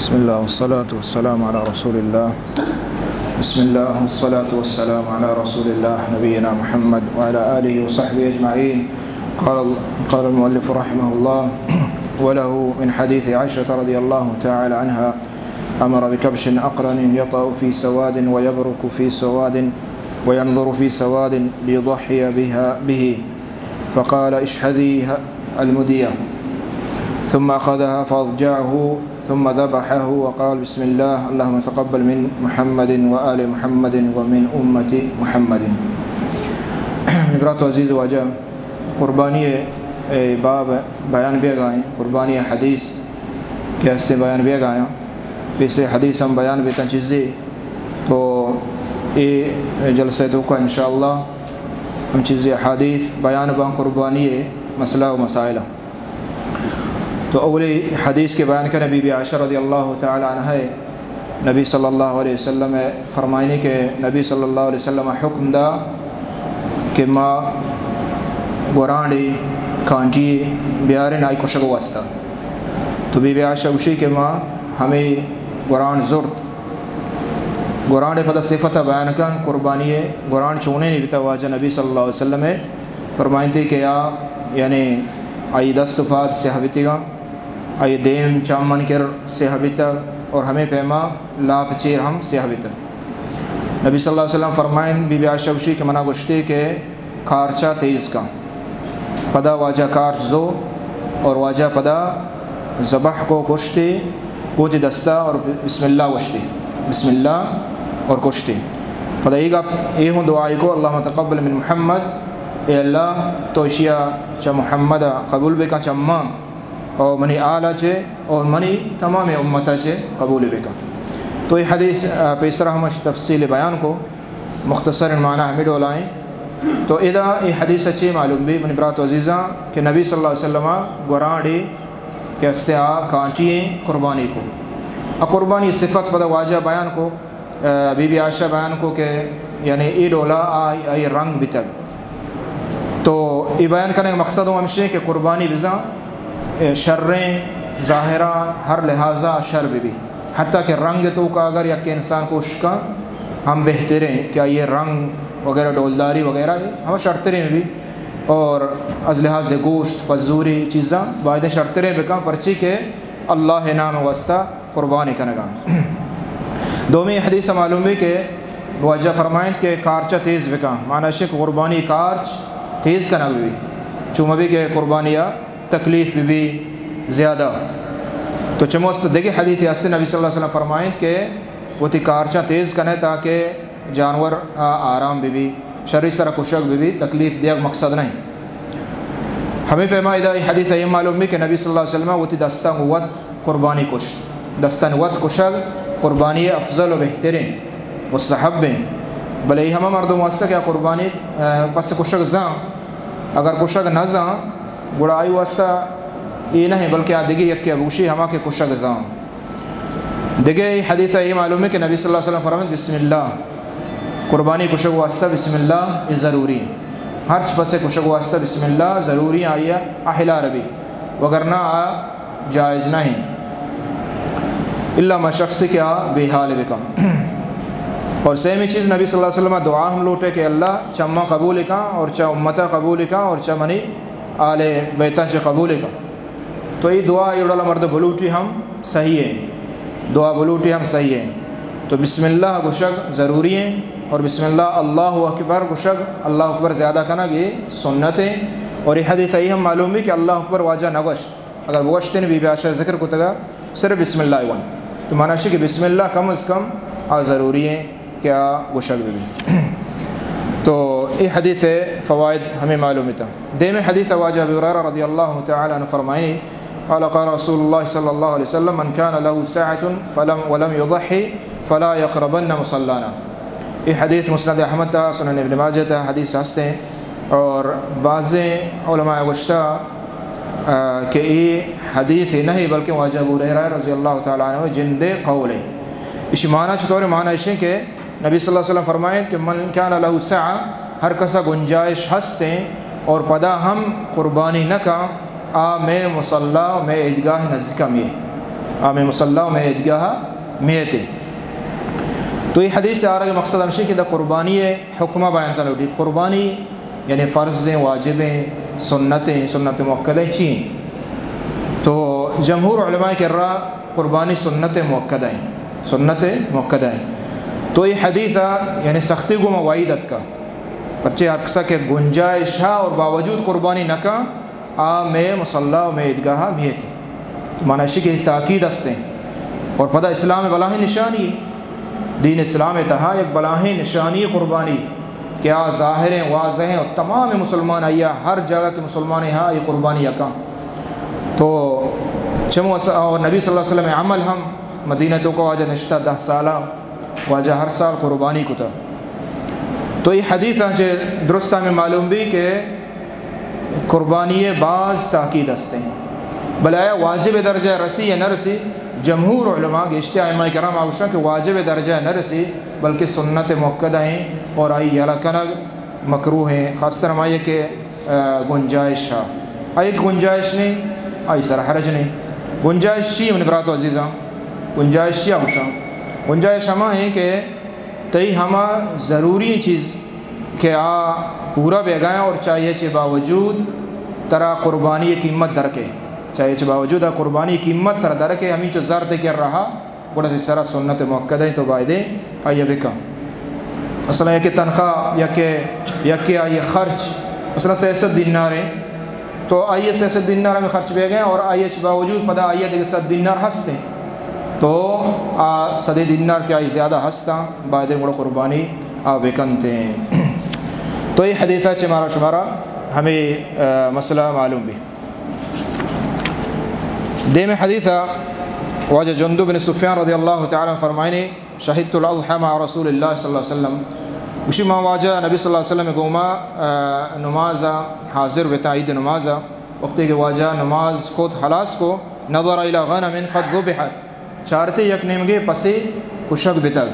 بسم الله والصلاة والسلام على رسول الله. بسم الله والصلاة والسلام على رسول الله نبينا محمد وعلى آله وصحبه أجمعين. قال المؤلف رحمه الله: وله من حديث عائشة رضي الله تعالى عنها: أمر بكبش أقرن يطأ في سواد ويبرك في سواد وينظر في سواد ليضحي به، فقال: اشحذي المدية، ثم أخذها فأضجعه ثم ذبحه وقال: بسم الله اللهم تقبل من محمد وآل محمد ومن أمة محمد. نبرات عزیز واجہ قربانی باب بیان بھی گائیں، قربانی حدیث کے ہستے بیان بھی گایا، اسے حدیث ہم بیان بھی تنچیزی تو یہ جلسہ دو کا انشاءاللہ ہم چیزیں حدیث بیان بان قربانی مسئلہ و مسائل. تو اولی حدیث کے بیان کا نبی بی عائشہ رضی اللہ تعالی عنہ ہے، نبی صلی اللہ علیہ وسلم فرمائنے کہ نبی صلی اللہ علیہ وسلم حکم دا کہ ماں گورانڈی کانٹی بیارے نائی کشگ واسطہ. تو بی بی عائشہ اوشی کہ ماں ہمیں گوران زرد گورانڈ پتہ صفت بیان کا قربانی گوران چونے نہیں بتا واجہ نبی صلی اللہ علیہ وسلم فرمائن تھی کہ یعنی آئی دست پات سے حبیتی گا، آئی دیم چامن کر سے حبیتا، اور ہمیں پیما لاپ چیر ہم سے حبیتا. نبی صلی اللہ علیہ وسلم فرمائن بی بی عائشہ اوشی کہ منع گشتی کہ کارچا تیز کا پدا واجہ کارچ زو اور واجہ پدا ذبح کو کشتی گوتی دستا اور بسم اللہ وشتی، بسم اللہ اور کشتی. پدا یہ ہوں دعائی کو: اللہم تقبل من محمد، اے اللہ تو اشیاء چا محمد قبول بکا چما اور منی آلہ چے اور منی تمام امتہ چے قبول بکا. تو یہ حدیث پیسرہ ہمش تفصیل بیان کو مختصر معنی ہمیں ڈولائیں. تو ادا یہ حدیث اچھی معلوم بھی من برات عزیزاں کہ نبی صلی اللہ علیہ وسلم گورانڈی کے استعا کانٹی قربانی کو قربانی صفت پدا واجہ بیان کو بی بی عائشہ بیان کو کہ یعنی ای ڈولا آئی رنگ بھی تک. تو یہ بیان کرنے کا مقصد ہمشہ کہ قربانی بزاں شریں ظاہرہ ہر لہٰذا شر بھی حتیٰ کہ رنگ تو کا اگر یک انسان کو شکا ہم بہتریں کیا یہ رنگ وغیرہ ڈولداری وغیرہ ہم شرطریں بھی، اور از لحاظ گوشت پزوری چیزاں باعدہ شرطریں بکا پرچی کہ اللہ نام واسطہ قربانی کنگا. دومی حدیث معلوم بھی کہ وجہ فرمائیں کہ کارچہ تیز بکا، معنی شک قربانی کارچ تیز کا نبی بھی چوم بھی کہ قربانیہ تکلیف بھی زیادہ. تو چموست دیکھے حدیث یاستے نبی صلی اللہ علیہ وسلم فرمائیں کہ وہ تی کارچہ تیز کنے تاکہ جانور آرام بھی شرعی سر کشک بھی تکلیف دیا مقصد نہیں. ہمیں پیما ادا یہ حدیث یہ معلوم بھی کہ نبی صلی اللہ علیہ وسلم وہ تی دستہ وط قربانی کشت، دستہ وط کشک قربانی افضل و بہترین مستحب ہیں. بلے ہمیں مردوں واسطہ کیا قربانی پس کشک زاں اگر کشک نہ زاں گڑائی واسطہ یہ نہیں بلکہ آدھگی یک کے ابوشی ہما کے کشک زاں. دیکھے حدیث یہ معلوم ہے کہ نبی صلی اللہ علیہ وسلم فرمائے بسم اللہ قربانی کشک واسطہ بسم اللہ یہ ضروری ہے. ہر پس کشک واسطہ بسم اللہ ضروری آئیے احلا ربی وگرنہ جائز نہیں اللہ ما شخص کیا بے حال بکا. اور سیمی چیز نبی صلی اللہ علیہ وسلم دعا ہم لوٹے کہ اللہ چما قبول کا اور چا امتہ قبول کا اور چا منی آل بیتاں چا قبول کا. تو یہ دعا یہ ڈالا مرد بلوٹی ہم صحیح ہے، دعا بلوٹی ہم صحیح ہے. تو بسم اللہ گشک ضروری ہیں، اور بسم اللہ اللہ اکبر گشک اللہ اکبر زیادہ کنا یہ سنت ہے. اور یہ حدیث صحیح ہم معلوم ہے کہ اللہ اکبر واجہ نگوشت اگر گوشتے نے بی بی عائشہ ذکر کو تگا صرف بسم اللہ ون تو معنی کہ بسم اللہ کم از کم ضروری ہے کیا گشک بھی. تو یہ حدیث فوائد ہمیں معلوم تھا. دیم حدیث واجہ ابی ہریرہ رضی اللہ تعالی عنہ فرمائیں قال قال رسول اللہ صلی اللہ علیہ وسلم من كان له ساعة ولم يضحي فلا يقربن مصلانا. یہ حدیث مسند احمد تھا، سنن ابن ماجہ تھا، حدیث ہستے ہیں. اور بعض علماء گشتہ کہ یہ حدیث نہیں بلکہ واجہ ابو ہریرہ رضی اللہ تعالی عنہ جند قول ہے. اس معنی چطور معنی ہے کہ نبی صلی اللہ علیہ وسلم فرمائیں کہ من كان له ساعة ہر کسا گنجائش ہستے اور پدا ہم قربانی نہ کا میں مصلی میں عیدگاہ نزدیکہ میں آمیں مصلی میں عیدگاہ میتے. تو یہ حدیث سے آ رہا ہے مقصد ہمشی کہ دا قربانی حکمہ بیان کرنے ہوتی. قربانی یعنی فرضیں، واجبیں، سنت مؤکدیں چین. تو جمہور علماء کہہ رہا قربانی سنت مؤکدہ ہیں. تو یہ حدیث یعنی سختی کو موعیدت کا پرچے اکثر کے گنجائش ہے اور باوجود قربانی نہ کا میں مصلی میں عیدگاہ میتے. معنی کی تاکید ہستے اور پتہ اسلام بلاہ نشانی دین اسلام تہا ایک بلاہ نشانی قربانی کیا ظاہر ہیں واضح ہیں اور تمام مسلمان آیا ہر جگہ کے مسلمان ہاں یہ قربانی یکا. تو چمو اور نبی صلی اللہ علیہ وسلم عمل ہم مدینہ تو کو واجہ نشتہ 10 سالہ واجہ ہر سال قربانی کو تھا. تو یہ حدیث آنچہ درستہ میں معلوم بھی کہ قربانی بعض تاکید ہستے ہیں بلایا واجب درجہ رسی یا نہ رسی. جمہور علماء گشتے ائمہ کرام آگوشاں کہ واجب درجہ نہ رسی بلکہ سنت مؤکدہ ہیں اور آئی یلا کنگ مکروہ ہیں. خاص طرح آئیے کہ گنجائش ہے آئی گنجائش نہیں آئی سر حرج نہیں. گنجائش چی من برات و عزیزاں گنجائش چی آگوشاں گنجائش ہمہ ہیں کہ تئی ہمہ ضروری چیز کہ پورا بے گائیں اور چاہیے چے باوجود ترا قربانی قیمت درکے چاہیے چے باوجود قربانی قیمت ترا درکے ہمیں چو زرد کر رہا بڑا سرا سنت مؤکدہ تو بائدے آئیے بکا. مثلا یہ کہ تنخواہ یا کہ آئیے خرچ مثلا 600 دینار ہیں تو آئیے 600 دینار میں خرچ بے گئے اور آئیے چے باوجود پتہ آئیے دیکھ 7 دینار ہستے تو 100 دینار کے آئی زیادہ ہستا بائدے بڑا قربانی بکنتے ہیں. تو یہ حدیثہ چمارا شمارا ہمیں مسئلہ معلوم بھی. دے میں حدیثہ واجہ جندب بن سفیان رضی اللہ تعالیٰ فرمائنے شہدت الاضحى مع رسول اللہ صلی اللہ علیہ وسلم. اسی ماں واجہ نبی صلی اللہ علیہ وسلم گوما نمازہ حاضر بتا عید نمازہ وقتی کہ واجہ نماز کو حلاس کو نظر الى غنم قد ذبحت چارتے یک نمگے پسے کشک بتل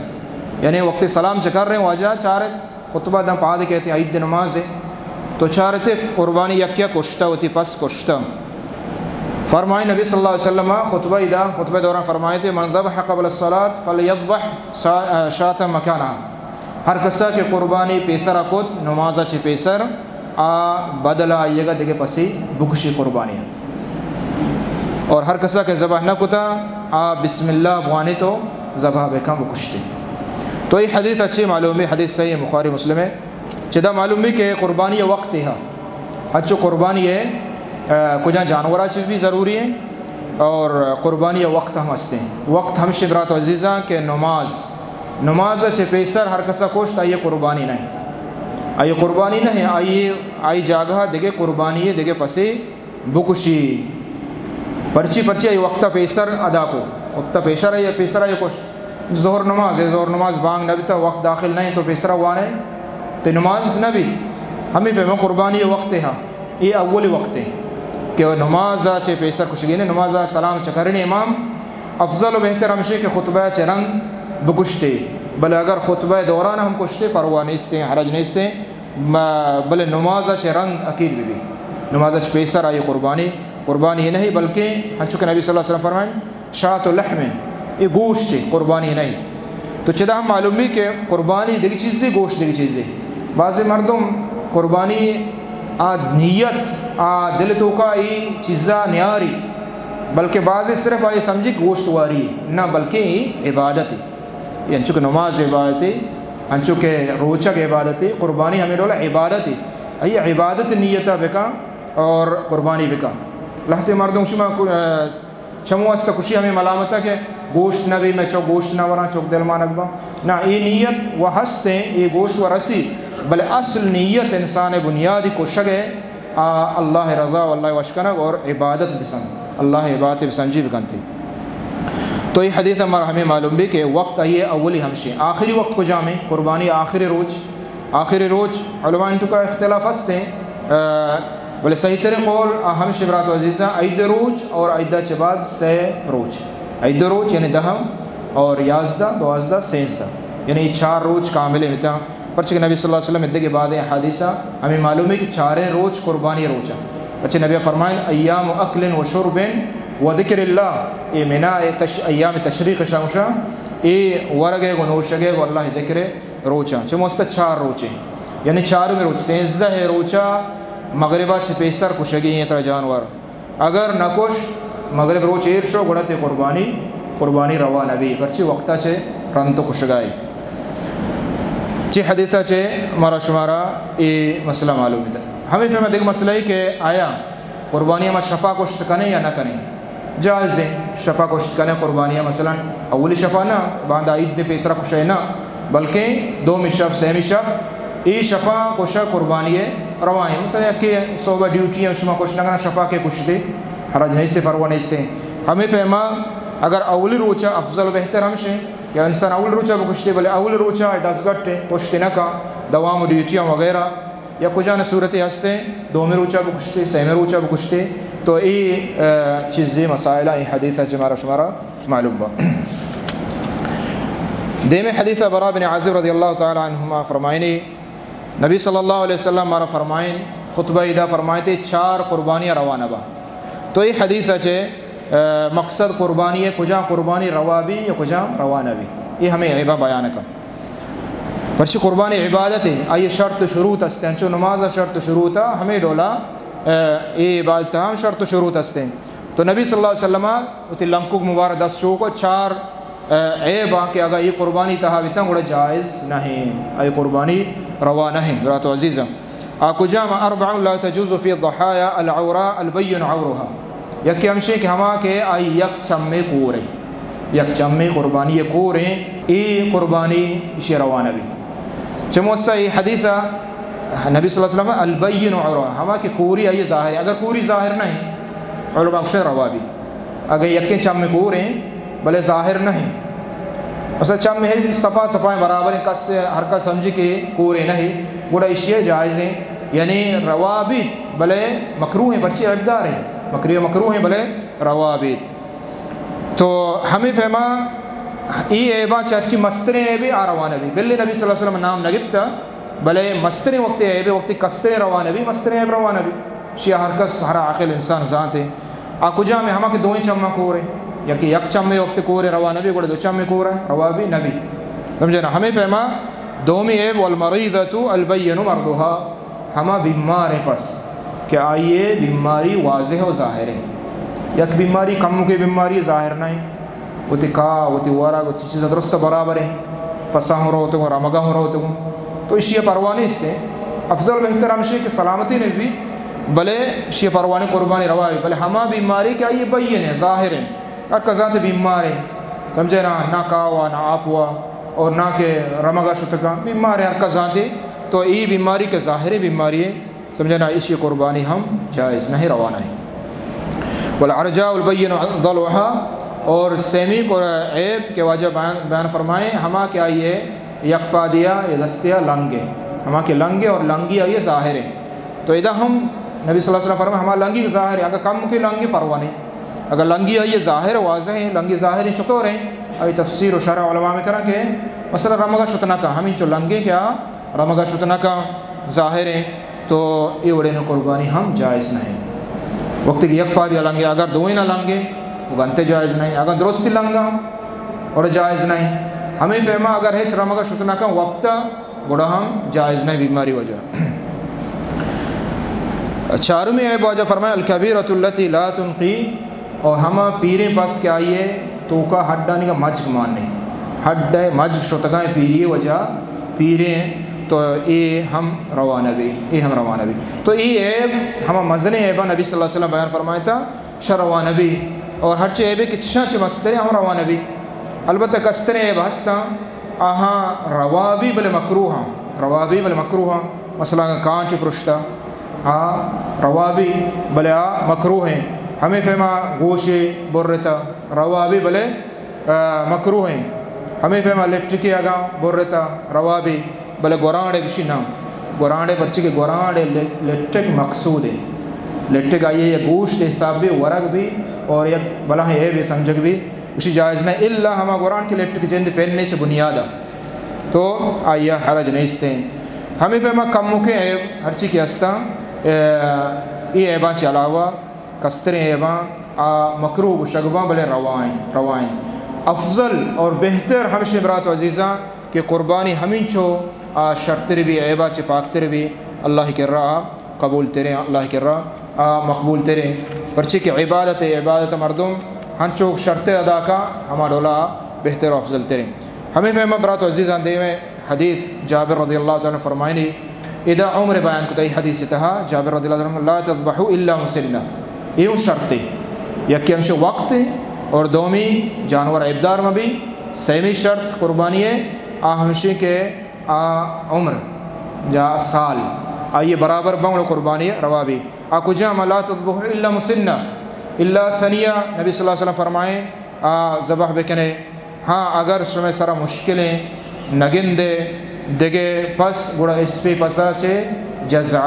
یعنی وقت سلام چکر رہے ہیں واجہ چارت خطبہ دم پاد کہتے ہیں عید نماز ہے تو چارتے قربانی یکیا کشتہ ہوتی پس کشتہ. فرمائے نبی صلی اللہ علیہ وسلم خطبہ دوران فرمائے تھے من ذبح قبل الصلاة فلیذبح شاة مکانہ ہر کسا کے قربانی پیسر کت نمازہ چھ پیسر بدلا آئیے گا دیکھے پسی بکشی قربانی اور ہر کسا کے ذبح نہ کتا بسم اللہ بوانے تو ذبح بکا بکشتے. تو یہ حدیث اچھی معلوم ہے حدیث صحیح ہے بخاری مسلم ہے چدہ معلوم بھی کہ قربانی وقت ہے اچھو قربانی ہے کجا جانورہ چیز بھی ضروری ہیں اور قربانی وقت ہم ہستے ہیں. وقت ہم شبرات و عزیزاں کہ نماز چھ پیسر ہر کسا کوشت آئیے قربانی نہیں آئی جاگہ دیکھے قربانی ہے دیکھے پسے بکشی پرچی آئی وقت پیسر ادا کو وقت پیسر آئی کوشت ظہر نماز بانگ نبی تا وقت داخل نہیں تو پیسرہ وانے تو نماز نبی ہمیں پہ میں قربانی وقت ہے یہ اول وقت ہے کہ نماز چے پیسر کشگینے نماز سلام چکرنے امام افضل و بہتر ہمشے کہ خطبہ چے رنگ بکشتے بلے اگر خطبہ دوران ہم کشتے پرواہ نیستے حرج نیستے بلے نماز چے رنگ اکید بھی نماز چے پیسر آئی قربانی یہ نہیں بلکہ ہم چکے نبی صلی اللہ علیہ وسلم فرمائیں شاۃ لحم یہ گوشت ہے قربانی نہیں. تو چدہ ہم معلوم بھی کہ قربانی دیکھ چیزیں گوشت دیکھ چیزیں بعض مردم قربانی نیت دل تو کا یہ چیزہ نیاری بلکہ بعض صرف آئی سمجھی گوشت واری ہے نہ بلکہ یہ عبادت ہے. یہ انچو کہ نماز عبادت ہے انچو کہ روچک عبادت ہے قربانی ہمیں ڈولا عبادت ہے یہ عبادت نیتہ بکا اور قربانی بکا. لہتے مردوں شما چمو است خوشی ہمیں ملامت ہے کہ گوشت نہ بھی میں چوک گوشت نہ ورا چوک دل مان اکبا نہ یہ نیت وہ ہستے یہ گوشت و رسی بل اصل نیت انسان بنیادی کوشش ہے اللہ رضا واللہ وشکنگ اور عبادت بسن اللہ عبادت بسنجی بکنتی. تو یہ حدیث ہمیں معلوم بھی کہ وقت آئیے اولی ہمشے آخری وقت کو جامع قربانی آخری روز علماء ان کا اختلاف ہستے بلے صحیح طرح قول ہم شبرات و عزیزہ عید روز اور عیدہ کے بعد 3 روز عید روز یعنی 10 اور 11 12 13 یعنی 4 روز کامل متا پرچہ نبی صلی اللہ علیہ وسلم ادھے کے بعد حادثہ ہمیں معلوم ہے کہ 4 روز قربانی روز ہے. پرچہ نبی فرمائیں ایام اکل و شرب وذکر اللہ ای منا ایام تشریق شمشا ای ورگے گو نوشگے گو اللہ ذکر روچا چموستا 4 روچے یعنی 4 میں روچ 13 روچا مغربہ چھ پیسر کشگی ہیں تر جانور اگر نکش مغرب روچ ایر شو گڑا تے قربانی روا نبی برچی وقتا چھے رن تو کشگائی چی حدیثہ چھے مارا شمارا ای مسئلہ معلوم ہے ہمیں پہ میں دیکھ مسئلہ ہی کہ آیا قربانیاں میں شفا کشت کریں یا نہ کریں جائز ہے شفا کشت کریں قربانیاں مثلا اولی شفا نہ باندھا عید پیسرا کشے نہ بلکہ 2 شب 3 شب ای شفا کشا قربانی روائیں مثلا کہ صوبہ ڈیوٹیاں شما کش نہ کرنا شفا کے کش دے حرج نہیں سے پروا نہیں سے ہمیں پیما اگر اولی روچا افضل و بہتر ہمشے کہ انسان اول روچا بکشتے بلے اول روچا 10 گھٹے کشتے نہ کا دوام و ڈیوٹیاں وغیرہ یا کجان صورت ہستے 2 روچا بکشتے 3 روچا بکشتے تو یہ چیزیں مسائلہ یہ حدیثہ جمارہ شمارہ معلوم با دیم حدیثہ برا بن عازب رضی اللہ تعالی عنہما فرمائنی نبی صلی اللہ علیہ وسلم مارا فرمائن خطبہ ادا فرمائے 4 قربانیاں روانہ با تو یہ حدیثہ چھے مقصد قربانی ہے کجا قربانی روا بھی یا کجا روانہ بھی یہ ہمیں عیبہ بیان کا پرچی قربانی عبادت ہے آئیے شرط شروط ہستے ہیں چو نماز شرط شروط ہے ہمیں ڈولا یہ عبادت ہم شرط شروط ہستے ہیں تو نبی صلی اللہ علیہ وسلم اتی لنکوک مبارک 10 چوکو 4 عیب کہ اگر یہ قربانی تحاویتا گوڑا جائز نہیں آئی قربانی روا نہیں برات و عزیزہ کجا ما 4 لا تجوز فی الضحایا العوراء البین عورها یکی ہمشے کہ ہما کہ آئی یک چمے کورے یک چمے قربانی کورے ای قربانی اسی روانہ بھی چموستا یہ حدیثہ نبی صلی اللہ علیہ وسلم البین عورها ہما کہ کوری آئی ظاہر ہے اگر کوری ظاہر نہیں علماء اکشر روا بھی اگر یکی چمے کورے بلے ظاہر نہیں مثلا چمے صفا صفائیں برابر ہیں کس سے حرکت سمجھی کہ کورے نہیں گوڑا اشیاء جائز ہیں یعنی روابط بلے مکروہ ہیں برچی عبدار ہیں مکروہ ہیں بلے روابط تو ہمیں فہما ای ایبا چرچی مستریں ایبی روانہ بھی بلے نبی صلی اللہ علیہ وسلم نام نگبتا بلے مستریں وقت ایبی وقت کستریں روانہ بھی مستریں ایب روانہ بھی شیعہ ہرکس ہر عاقل انسان ذات ہے کجا میں ہما کہ 2 چمہ کورے یا کہ یک چمے وقت کورے روانہ بھی گوڑے 2 چمے کورے روابی نبی سمجھنا ہمیں فہما 2 عیب والمریضۃ البین مرضها ہما بیمار ہیں پس کہ آئیے بیماری واضح و ظاہر ہے یک بیماری کم کی بیماری ظاہر نہیں وہ تی کا وہ تی ورا وہ چیز درست برابر ہے پسا ہو رہا ہوتے گا رمگا ہو رہا ہوتے گا تو اشیاء پروانے اس نے افضل بہتر ہمشے کہ سلامتی نے بھی بلے اشیاء پروانے قربانی روا بھی بلے ہما بیماری کہ آئیے بین ہے ظاہر ہے اور کذات بیمار ہے سمجھے نہ کا ہوا نہ آپ ہوا اور نہ کہ رمگا شتگا بیمار ہے ہر کذات تو ای بیماری کے ظاہری بیماری ہے سمجھنا اسی قربانی ہم جائز نہیں روانہ ہے والعرجاء البین ضلعها اور سیمی کو عیب کے وجہ بیان فرمائیں ہما کہ آئیے یک پادیا یا دستیا لنگے ہما کے لنگے اور لنگی آئیے ظاہر ہے تو ادھا ہم نبی صلی اللہ علیہ وسلم فرمائیں ہما لنگی ظاہر ہے اگر کم کے لنگے پروانے اگر لنگی آئیے ظاہر واضح ہیں لنگی ظاہر ہیں چطور ہیں آئی تفسیر و شرح علماء میں کریں کہ مثلا رمگا شتنا کا ہمیں چو لنگے کیا رمگا شتنا کا ظاہر ہیں تو یہ وڑے نے قربانی ہم جائز نہیں وقت کی یک پادیا لنگے اگر 2 نہ لنگے وہ گنتے جائز نہیں اگر درستی لنگا اور جائز نہیں ہمیں پیما اگر ہے رمگا شتنا کا وقت گوڑا ہم جائز نہیں بیماری وجہ 4 عیب وجہ فرمائے الکبیرۃ التی لا تنقی اور ہم پیریں پاس کے آئیے تو کا ہڈ ڈانی کا مجگ ماننے ہڈ مجگ شتگائیں پیری وجہ پیریں تو یہ ہم روانہ بھی تو یہ عیب ہم مزن عیبہ نبی صلی اللہ علیہ وسلم بیان فرمایا تھا روانہ بھی اور ہر چیز عیبے کہ چھ مسترے ہم روانہ بھی البتہ کسترے عیب ہستا روابی بل مکروہ مثلا کانچ پرشتہ روابی بلے مکروہ ہیں ہمیں فہما گوشے برتا روابی بلے مکروہ ہیں ہمیں فہما لٹکی آگا برتا روابی بلے گورانڈے کسی نام گورانڈے پرچی کے گورانڈے لٹک مقصود ہے لٹک آئیے یہ گوشت حساب بھی ورگ بھی اور یک بلا ہے بھی سمجھک بھی اسی جائز نہیں اللہ ہما گوران کے لٹک جند پہننے چھ بنیادہ تو آئیے حرج نہیں استے ہیں ہمیں پہ کم مکے عیب ہر چی کی ہستا یہ عیبان چھ علاوہ کستر عیبان مکروہ شگباں بلے روائن افضل اور بہتر ہمشہ برات و عزیزاں کہ قربانی ہمیں چھو شرط بھی عیبہ چ پاک بھی اللہ کر رہا قبول تیرے اللہ کر رہا مقبول تیرے پرچی کہ عبادت مردم ہنچو شرط ادا کا ہما ڈولا بہتر و افضل تیرے ہمیں فہمہ برات و عزیزاں دے میں حدیث جابر رضی اللہ تعالیٰ فرمائنی اذا عمر بیان کو تی حدیث تہا جابر رضی اللہ تعالیٰ لا تذبحوا الا مسنہ یہ شرط یکی ہمشہ وقت اور دومی جانور عبدار میں بھی سیمی شرط قربانی ہمشہ کے عمر جا سال آئیے برابر بنگل قربانی روا بھی کجام لا تذبحوا الا مسنہ الا ثنیہ نبی صلی اللہ علیہ وسلم فرمائیں ذبح بکنے ہاں اگر شمع سرا مشکلیں نگن دگے پس گوڑا اس پہ پسا چے جزع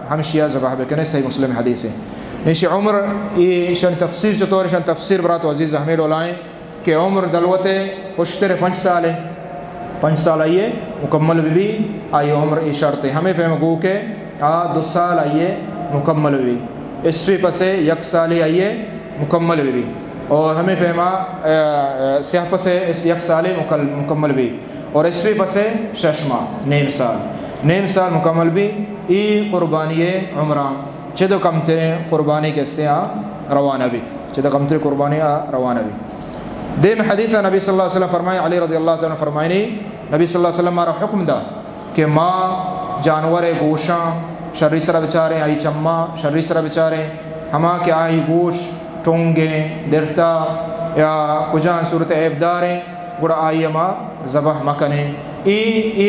ہمشیہ ذبح بکنے صحیح مسلم حدیث ہے نیشی عمر یہ شان تفسیر چطور شان تفسیر برات و عزیز ہمیں لولائیں کہ عمر دلوت اشتر 5 سال آئیے مکمل بھی آئیے عمر یہ شرط ہے ہمیں پہ مگو کہ 2 سال آئیے مکمل بھی اس پہ پسے 1 سال آئیے مکمل بھی اور ہمیں پیما سیاہ پسے اس 1 سال مکمل بھی اور اس پہ پسے 6 ماہ نیم سال مکمل بھی ای قربانی عمران چدو کم تیرے قربانی کے استعاء روانہ بھی چدو کم تیرے قربانی روانہ بھی دے میں حدیث نبی صلی اللہ علیہ وسلم فرمائے علی رضی اللہ تعالیٰ فرمائنی نبی صلی اللہ علیہ وسلم مارا حکم دا کہ ماں جانور گوشاں شرری سرہ بچاریں آئی چمہ شرری سرہ بچاریں ہما کہ آئی گوش ٹونگیں درتا یا کجان صورت عیب داریں گوڑا آئی اما ذبح مکنیں ای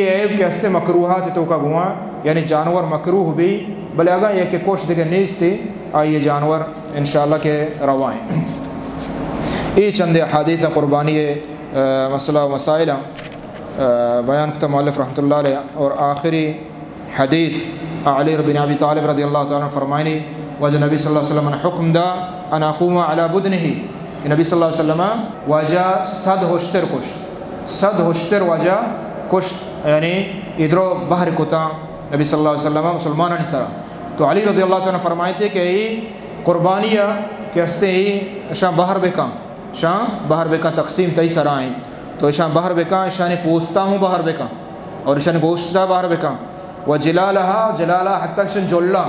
عیب کے ہستے مکروحات تو کا گواں یعنی جانور مکروح بھی بلے اگا یہ کہ کوش دیکھے نیز تھی آئیے جانور انشاءاللہ کے روائیں ای چند حادیث قربانی مسئلہ و مسائلہ بیان کتا مؤلف رحمۃ اللہ علیہ اور آخری حدیث علی بن ابی طالب رضی اللہ تعالیٰ فرمائنی وجہ نبی صلی اللہ علیہ وسلم نے حکم دا ان اقوم علی بدنہ کہ نبی صلی اللہ علیہ وسلم وجہ 100 ہوشتر وجہ کشت یعنی ادھرو بحر کتا نبی صلی اللہ علیہ وسلم مسلمان نسرا تو علی رضی اللہ تعالیٰ فرمائے تھے کہ یہ قربانیہ کہ ہستے ہی شاہ باہر بکا تقسیم تئی سرائیں تو شاہ باہر بکا شاہ پوستا ہوں باہر بکا اور شاہ گوشتا باہر بکا و جلالہ حتی شن جولہ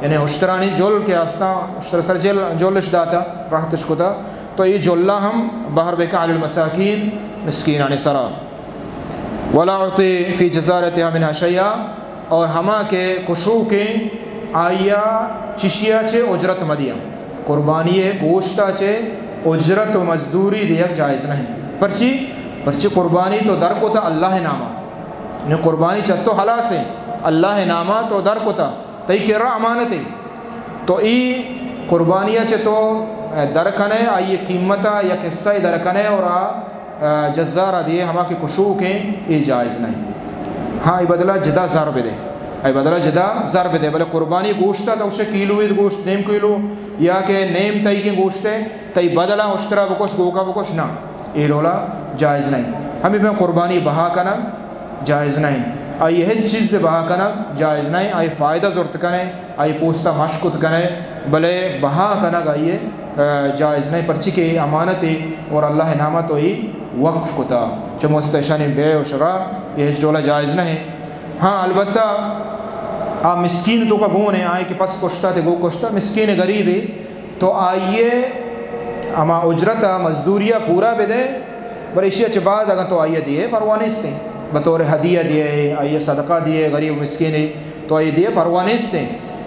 یعنی اشترانی جول کے آستا اشتر سر جولش داتا راحتش کتا تو یہ جولہ ہم باہر بکا علی المساکین مسکینانی سرا ولا عطی فی جزارتها منها شیئا اور ہما کے کشو کے آیا چشیا چے اجرت مدیا قربانی گوشتا چے اجرت و مزدوری دیکھ جائز نہیں پرچی قربانی تو در کو تا اللہ نامہ قربانی چتو حلا سے اللہ نامہ تو در کو تا تی کر رہا امانت تو ای قربانیہ چے تو درکنے آئیے قیمتہ یا قصہ درکنے اور جزارہ دیے ہما کی کشو کے ای جائز نہیں ہاں ای بدلہ جدا ضرب دے بلے قربانی گوشتا تو اسے کیلو گوشت 9 کیلو یا کہ نیم تئی کے گوشتے تئی بدلہ اشترا بکوش گوکا بکوش نہ ای رولا جائز نہیں ہمیں پہ قربانی بہا کنا جائز نہیں آئی ہر چیز سے بہا کنا جائز نہیں آئی فائدہ ضرورت کنے آئی پوستا مشکت کنے بلے بہا کنا گائیے جائز نہیں پرچی کے امانت اور اللہ نامہ تو ہی وقف کتا جو مستشانی بے و شرا یہ جولا جائز نہیں ہاں البتہ مسکین تو کا گون ہے آئے کہ پس کشتا تے گو کشتا مسکین غریب ہے تو آئیے اما اجرتا مزدوریہ پورا بے دے بریشی اچھ بعد اگر تو آئیے دیے پروانے استیں بطور ہدیہ دیے آئیے صدقہ دیے غریب مسکین ہے تو آئیے دیے پروانے استیں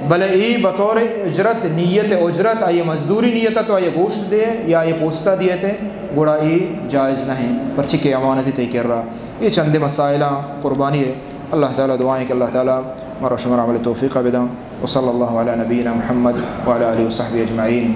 بلے ای بطور اجرت نیت اجرت آئیے مزدوری نیت تو آئیے گوشت دے یا آئیے پوستا دیے تھے گوڑا ای جائز نہیں پرچی کے امانتی تے کر رہا یہ چند مسائلہ قربانی ہے اللہ تعالیٰ دعائیں کہ اللہ تعالیٰ مرا شمر عمل توفیق بدم وصلی اللہ علی نبینا محمد وعلی آلہ وصحبہ اجمعین.